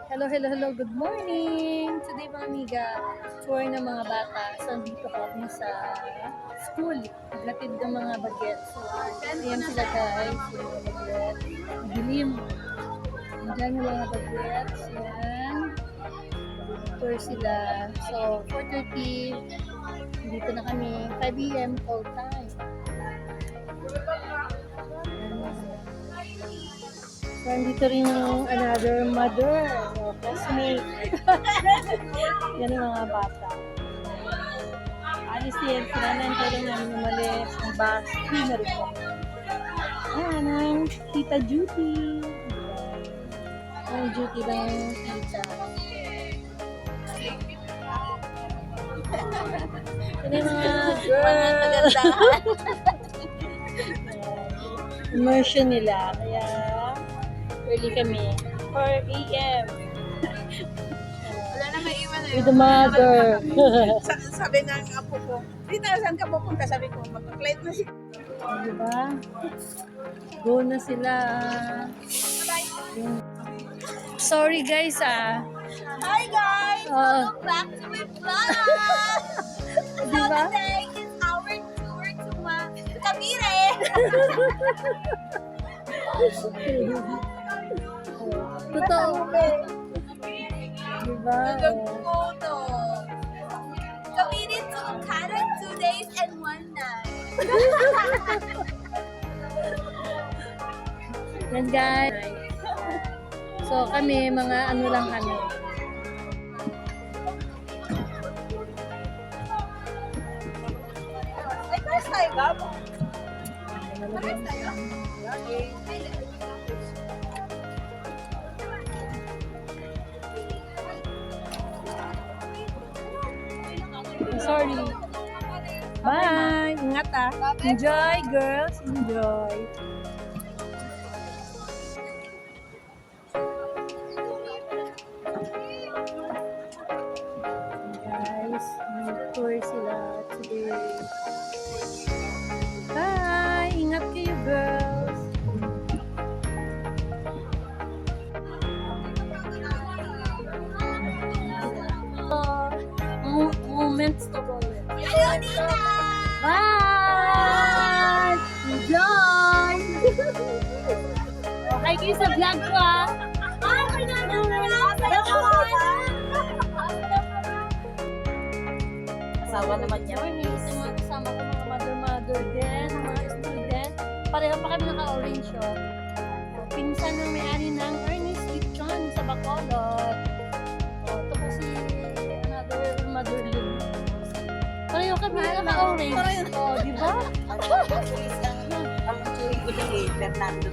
Hello, hello, hello. Good morning! Today mga amiga, tour ng mga bata. So, dito kami sa school. Naglatid ng mga bagets. So, ayan sila guys. Yung mga bagets. Dilim. Diyan yung mga bagets. Ayan. Tour sila. So, 4:30. Dito na kami. 5 AM call time. So, andito rin yung another mother, classmate. Yan ang mga bata. Alis din sila na pero namin umalis ng bus. Hindi na rin kami. Ayan ang Tita Judy. Ang duty ng tita. Yan yung mga girl. Immersion nila. Kaya early kami. 4 AM. Wala na maiwan na With the mother. Sabi ng apo ko, Rita, saan ka pupunta? Sabi ko, mag-flight na siya. Diba? Go na sila. Sorry guys Hi guys! Welcome back to my vlog! So Diba? today is our tour to Cavite! Totoo. Diba? Nagagputo! Cavite to Canada 2 days and 1 night. Yan guys. So kami, mga ano lang kami. Ay, first time ba? Sorry. Bye! Ingat ah. Enjoy girls. Enjoy. Guys, may tour sila today. Bye! Ingat kayo girls. Moments to go with. Ayunita! Bye! Enjoy! Okay kayo sa vlog ko ah. Asawa naman niya. Sa mga kasama ko, mga mother din, mga student. Pareho pa kami naka-orange yun. Pinsan ng may-ari ng Ernest Lechon sa Bacolod. Ito po si another mother din. Pareho kami naka-orange. Oh, di ba? Ang tuloy ko lang eh, Fernando.